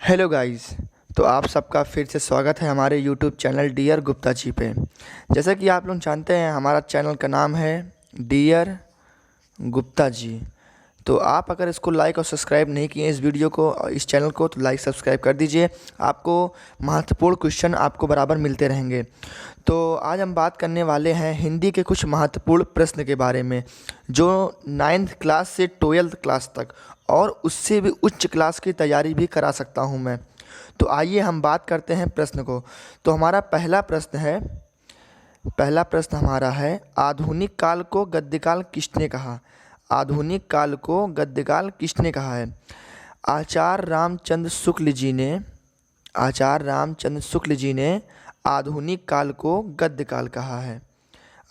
Hello guys. तो आप सबका फिर से स्वागत है हमारे YouTube channel dear Gupta ji पे। जैसा कि आप लोग जानते हैं हमारा चैनल का नाम है डियर गुप्ता जी। तो आप अगर इसको लाइक और सब्सक्राइब नहीं किए इस वीडियो को और इस चैनल को तो लाइक सब्सक्राइब कर दीजिए। आपको महत्वपूर्ण क्वेश्चन आपको बराबर मिलते रहेंगे। तो आज हम बात करने वाले हैं हिंदी के कुछ महत्वपूर्ण प्रश्न के बारे में जो 9th क्लास से 12th क्लास तक और उससे भी उच्च क्लास की तैयारी भी करा सकता हूं मैं। तो आइए हम बात करते हैं प्रश्न को। तो हमारा पहला प्रश्न हमारा है, आधुनिक काल को गद्यकाल किसने कहा? आधुनिक काल को गद्यकाल किसने कहा है? आचार्य रामचंद्र शुक्ल जी ने आधुनिक काल को गद्यकाल कहा है।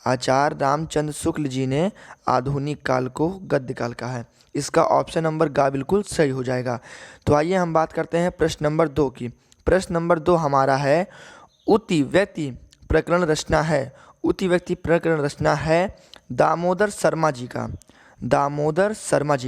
आचार्य रामचंद्र शुक्ल जी ने आधुनिक काल को गद्यकाल कहा है। इसका ऑप्शन नंबर गा बिल्कुल सही हो जाएगा। तो आइए हम बात करते हैं प्रश्न नंबर 2 की। प्रश्न नंबर 2 हमारा है, उति व्यक्ति प्रकरण रचना है। उति व्यक्ति प्रकरण रचना है दामोदर शर्मा जी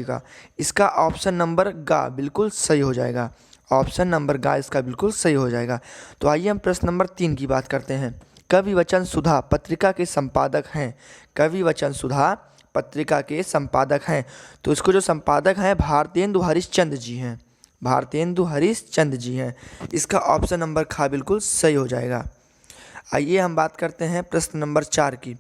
का। इसका ऑप्शन नंबर गा बिल्कुल सही हो जाएगा। ऑप्शन नंबर गा इसका बिल्कुल सही हो जाएगा। तो आइए हम प्रश्न नंबर 3 की बात करते हैं। कवि वचन सुधा पत्रिका के संपादक हैं। कवि वचन सुधा पत्रिका के संपादक हैं। तो इसको जो संपादक हैं भारतेंदु हरिश्चंद्र जी हैं। इसका ऑप्शन नंबर खा बिल्कुल सही हो जाएगा। आइए हम बात करते हैं प्रश्न नंबर 4 की।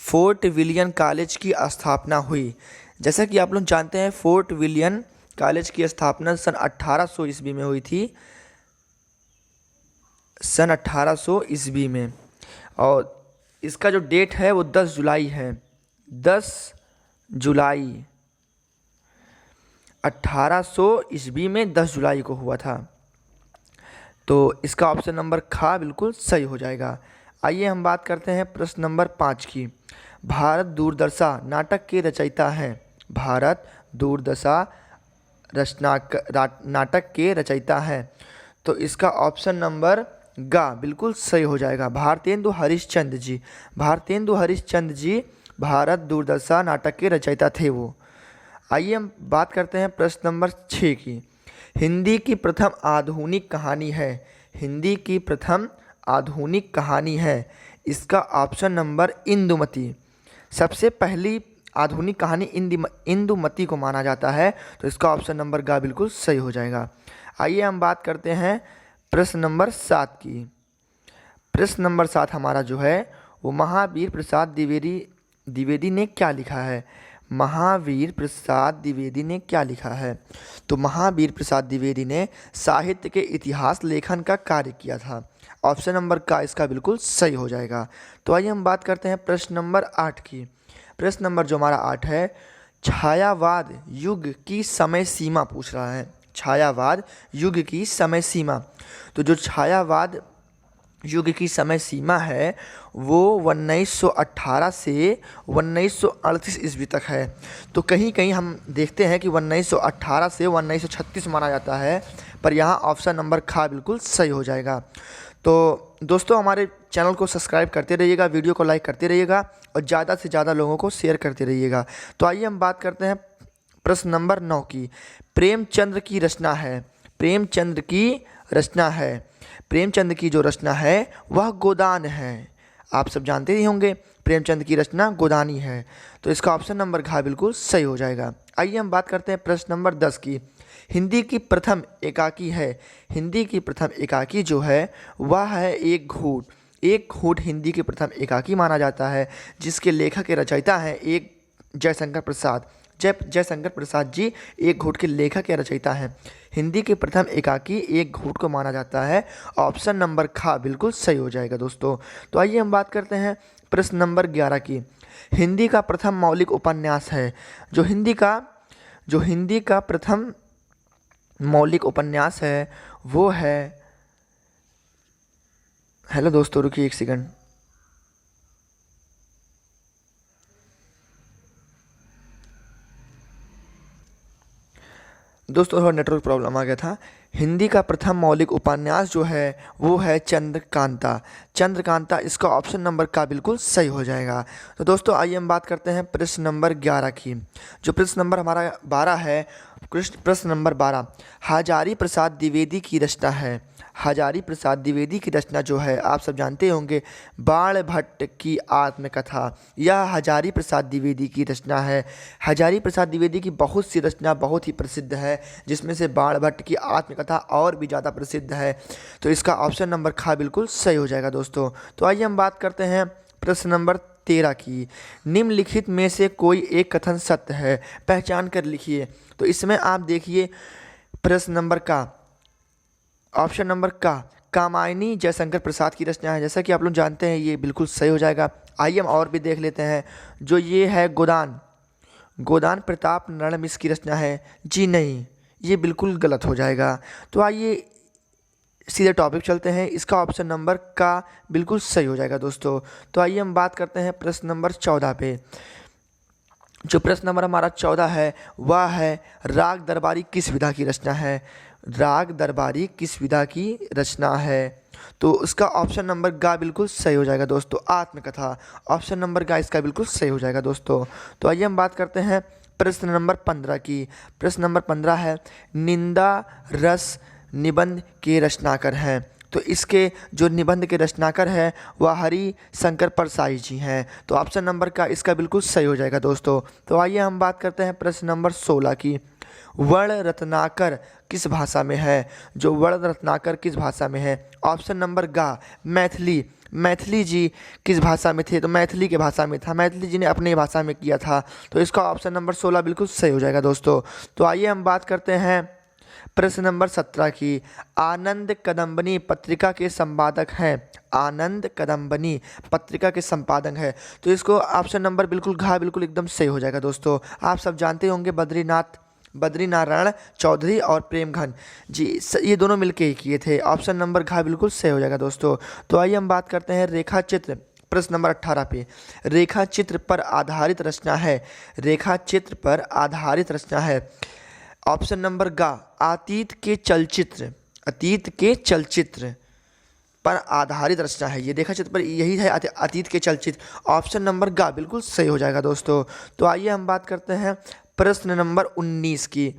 फोर्ट विलियम कॉलेज की स्थापना हुई। जैसा कि आप लोग जानते हैं फोर्ट विलियम कॉलेज की स्थापना सन 1800 ईस्वी में हुई थी। सन 1800 ईस्वी में, और इसका जो डेट है वो 10 जुलाई है। 10 जुलाई 1800 ईस्वी में 10 जुलाई को हुआ था। तो इसका ऑप्शन नंबर खा बिल्कुल सही हो जाएगा। आइए हम बात करते हैं प्रश्न नंबर 5 की। भारत दूरदर्शा नाटक के रचयिता हैं। भारत दूरदशा नाटक के रचयिता हैं। तो इसका ऑप्शन नंबर गा बिल्कुल सही हो जाएगा। भारतेंदु हरिश्चंद्र जी भारत दूरदर्शा नाटक के रचयिता थे वो। आइए हम बात करते हैं प्रश्न नंबर 6 की। हिंदी की प्रथम आधुनिक कहानी है। हिंदी की प्रथम आधुनिक कहानी है। इसका ऑप्शन नंबर इंदुमती। सबसे पहली आधुनिक कहानी इंदुमती को माना जाता है। तो इसका ऑप्शन नंबर गा बिल्कुल सही हो जाएगा। आइए हम बात करते हैं प्रश्न नंबर 7 की। प्रश्न नंबर 7 हमारा जो है वो महावीर प्रसाद द्विवेदी ने क्या लिखा है? महावीर प्रसाद द्विवेदी ने क्या लिखा है? तो महावीर प्रसाद द्विवेदी ने साहित्य के इतिहास लेखन का कार्य किया था। ऑप्शन नंबर का इसका बिल्कुल सही हो जाएगा। तो आइए हम बात करते हैं प्रश्न नंबर 8 की। प्रश्न नंबर जो हमारा 8 है, छायावाद युग की समय सीमा पूछ रहा है। छायावाद युग की समय सीमा। तो जो छायावाद युग की समय सीमा है वो 1918 से 1938 ईस्वी तक है। तो कहीं कहीं हम देखते हैं कि 1918 से 1936 माना जाता है, पर यहाँ ऑप्शन नंबर खा बिल्कुल सही हो जाएगा। तो दोस्तों हमारे चैनल को सब्सक्राइब करते रहिएगा, वीडियो को लाइक करते रहिएगा और ज़्यादा से ज़्यादा लोगों को शेयर करते रहिएगा। तो आइए हम बात करते हैं प्रश्न नंबर 9 की। प्रेमचंद्र की रचना है। प्रेमचंद की जो रचना है वह गोदान है। आप सब जानते ही होंगे प्रेमचंद की रचना गोदानी है। तो इसका ऑप्शन नंबर घा बिल्कुल सही हो जाएगा। आइए हम बात करते हैं प्रश्न नंबर 10 की। हिंदी की प्रथम एकाकी है। हिंदी की प्रथम एकाकी जो है वह है एक घूट हिंदी की प्रथम एकाकी माना जाता है, जिसके लेखक के रचयिता हैं एक जयशंकर प्रसाद जी एक घूट के लेखक या रचयिता हैं। हिंदी के प्रथम एकाकी एक घूट को माना जाता है। ऑप्शन नंबर खा बिल्कुल सही हो जाएगा दोस्तों। तो आइए हम बात करते हैं प्रश्न नंबर 11 की। हिंदी का प्रथम मौलिक उपन्यास है। जो हिंदी का प्रथम मौलिक उपन्यास है वो है, हेलो दोस्तों रुकिए एक सेकंड। दोस्तों थोड़ा नेटवर्क प्रॉब्लम आ गया था। हिंदी का प्रथम मौलिक उपन्यास जो है वो है चंद्रकांता। इसका ऑप्शन नंबर का बिल्कुल सही हो जाएगा। तो दोस्तों आइए हम बात करते हैं प्रश्न नंबर 11 की। जो प्रश्न नंबर हमारा 12 है प्रश्न नंबर 12, हजारी प्रसाद द्विवेदी की रचना है। हजारी प्रसाद द्विवेदी की रचना जो है आप सब जानते होंगे, बाण भट्ट की आत्मकथा। यह हजारी प्रसाद द्विवेदी की रचना है। हजारी प्रसाद द्विवेदी की बहुत सी रचना बहुत ही प्रसिद्ध है, जिसमें से बाण भट्ट की आत्मकथा और भी ज़्यादा प्रसिद्ध है। तो इसका ऑप्शन नंबर खा बिल्कुल सही हो जाएगा दोस्तों। तो आइए हम बात करते हैं प्रश्न नंबर 13 की। निम्नलिखित में से कोई एक कथन सत्य है, पहचान कर लिखिए। तो इसमें आप देखिए प्रश्न नंबर का ऑप्शन नंबर का कामायनी जयशंकर प्रसाद की रचना है। जैसा कि आप लोग जानते हैं ये बिल्कुल सही हो जाएगा। आइए हम और भी देख लेते हैं। जो ये है गोदान प्रताप नारायण मिश्र की रचना है। जी नहीं, ये बिल्कुल गलत हो जाएगा। तो आइए सीधे टॉपिक चलते हैं। इसका ऑप्शन नंबर का बिल्कुल सही हो जाएगा दोस्तों। तो आइए हम बात करते हैं प्रश्न नंबर 14 पे। जो प्रश्न नंबर हमारा 14 है वह है राग दरबारी किस विधा की रचना है। राग दरबारी किस विधा की रचना है। तो उसका ऑप्शन नंबर गा बिल्कुल सही हो जाएगा दोस्तों, आत्मकथा। ऑप्शन नंबर गा इसका बिल्कुल सही हो जाएगा दोस्तों। तो आइए हम बात करते हैं प्रश्न नंबर 15 की। प्रश्न नंबर 15 है निंदा रस निबंध के रचनाकर हैं। तो इसके जो निबंध के रचनाकर है वह हरि शंकर परसाई जी हैं। तो ऑप्शन नंबर का इसका बिल्कुल सही हो जाएगा दोस्तों। तो आइए हम बात करते हैं प्रश्न नंबर 16 की। वर्ण रत्नाकर किस भाषा में है। जो वर्ण रत्नाकर किस भाषा में है। ऑप्शन नंबर गा मैथिली जी किस भाषा में थे। तो मैथिली के भाषा में था, मैथिली जी ने अपने भाषा में किया था। तो इसका ऑप्शन नंबर 16 बिल्कुल सही हो जाएगा दोस्तों। तो आइए हम बात करते हैं प्रश्न नंबर 17 की। आनंद कदम्बनी पत्रिका के संपादक हैं। आनंद कदम्बनी पत्रिका के संपादक है। तो इसको ऑप्शन नंबर बिल्कुल बिल्कुल एकदम सही हो जाएगा दोस्तों। आप सब जानते होंगे बद्रीनारायण चौधरी और प्रेमघन जी, ये दोनों मिलके ही किए थे। ऑप्शन नंबर बिल्कुल सही हो जाएगा दोस्तों। तो आइए हम बात करते हैं रेखा चित्र। प्रश्न नंबर 18 पे रेखा चित्र पर आधारित रचना है। रेखा चित्र पर आधारित रचना है। ऑप्शन नंबर गा अतीत के चलचित्र पर आधारित रचना है। ये रेखा चित्र पर यही है अतीत के चलचित्र। ऑप्शन नंबर गा बिल्कुल सही हो जाएगा दोस्तों। तो आइए हम बात करते हैं प्रश्न नंबर 19 की।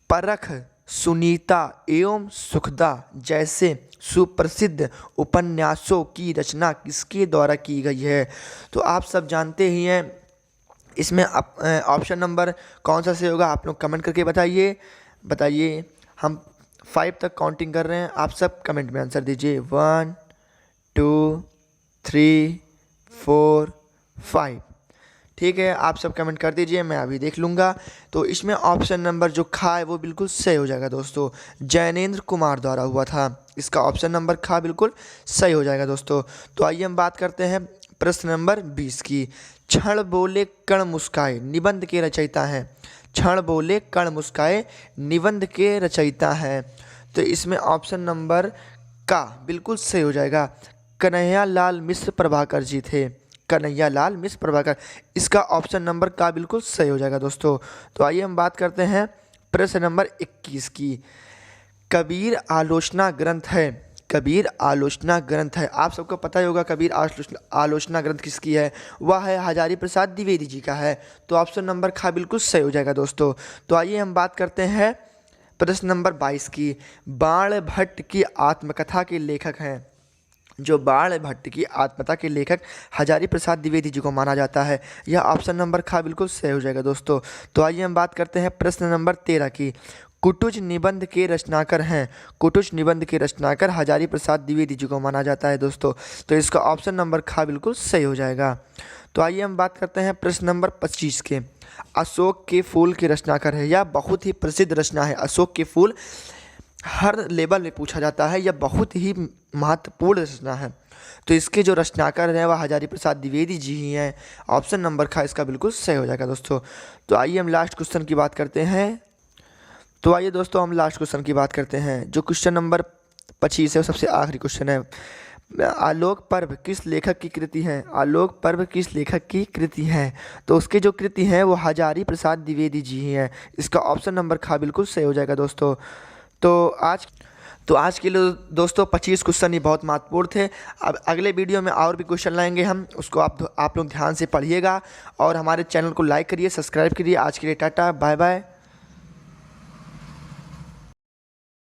परख सुनीता एवं सुखदा जैसे सुप्रसिद्ध उपन्यासों की रचना किसके द्वारा की गई है। तो आप सब जानते ही हैं इसमें ऑप्शन नंबर कौन सा सही होगा, आप लोग कमेंट करके बताइए। हम 5 तक काउंटिंग कर रहे हैं, आप सब कमेंट में आंसर दीजिए। 1 2 3 4 5। ठीक है, आप सब कमेंट कर दीजिए, मैं अभी देख लूँगा। तो इसमें ऑप्शन नंबर जो खा है वो बिल्कुल सही हो जाएगा दोस्तों, जैनेन्द्र कुमार द्वारा हुआ था। इसका ऑप्शन नंबर खा बिल्कुल सही हो जाएगा दोस्तों। तो आइए हम बात करते हैं प्रश्न नंबर 20 की। क्षण बोले कण मुस्काए निबंध के रचयिता हैं। क्षण बोले कण मुस्काए निबंध के रचयिता हैं। तो इसमें ऑप्शन नंबर का बिल्कुल सही हो जाएगा, कन्हैयालाल मिश्र प्रभाकर जी थे। कन्हैयालाल मिश्र प्रभाकर, इसका ऑप्शन नंबर का बिल्कुल सही हो जाएगा दोस्तों। तो आइए हम बात करते हैं प्रश्न नंबर 21 की। कबीर आलोचना ग्रंथ है। कबीर आलोचना ग्रंथ है, आप सबको पता ही होगा कबीर आलोचना ग्रंथ किसकी है। वह है हजारी प्रसाद द्विवेदी जी का है। तो ऑप्शन नंबर खा बिल्कुल सही हो जाएगा दोस्तों। तो आइए हम बात करते हैं प्रश्न नंबर 22 की। बाण भट्ट की आत्मकथा के लेखक हैं। जो बाण भट्ट की आत्मकथा के लेखक हजारी प्रसाद द्विवेदी जी को माना जाता है। यह ऑप्शन नंबर खा बिल्कुल सही हो जाएगा दोस्तों। तो आइए हम बात करते हैं प्रश्न नंबर 13 की। कुटुज निबंध के रचनाकर हैं। कुटुज निबंध के रचनाकर हजारी प्रसाद द्विवेदी जी को माना जाता है दोस्तों। तो इसका ऑप्शन नंबर खा बिल्कुल सही हो जाएगा। तो आइए हम बात करते हैं प्रश्न नंबर 25 के। अशोक के फूल के रचनाकर है। यह बहुत ही प्रसिद्ध रचना है। अशोक के फूल हर लेवल में पूछा जाता है, यह बहुत ही महत्वपूर्ण रचना है। तो इसके जो रचनाकार हैं वह हजारी प्रसाद द्विवेदी जी ही हैं। ऑप्शन नंबर खा इसका बिल्कुल सही हो जाएगा दोस्तों। तो आइए हम लास्ट क्वेश्चन की बात करते हैं। जो क्वेश्चन नंबर 25 है वो सबसे आखिरी क्वेश्चन है। आलोक पर्व किस लेखक की कृति है। आलोक पर्व किस लेखक की कृति है। तो उसके जो कृति हैं वो हजारी प्रसाद द्विवेदी जी ही हैं। इसका ऑप्शन नंबर खा बिल्कुल सही हो जाएगा दोस्तों। तो आज के लिए दोस्तों 25 क्वेश्चन ही बहुत महत्वपूर्ण थे। अब अगले वीडियो में और भी क्वेश्चन लाएंगे हम, उसको आप लोग ध्यान से पढ़िएगा और हमारे चैनल को लाइक करिए, सब्सक्राइब करिए। आज के लिए टाटा, बाय बाय।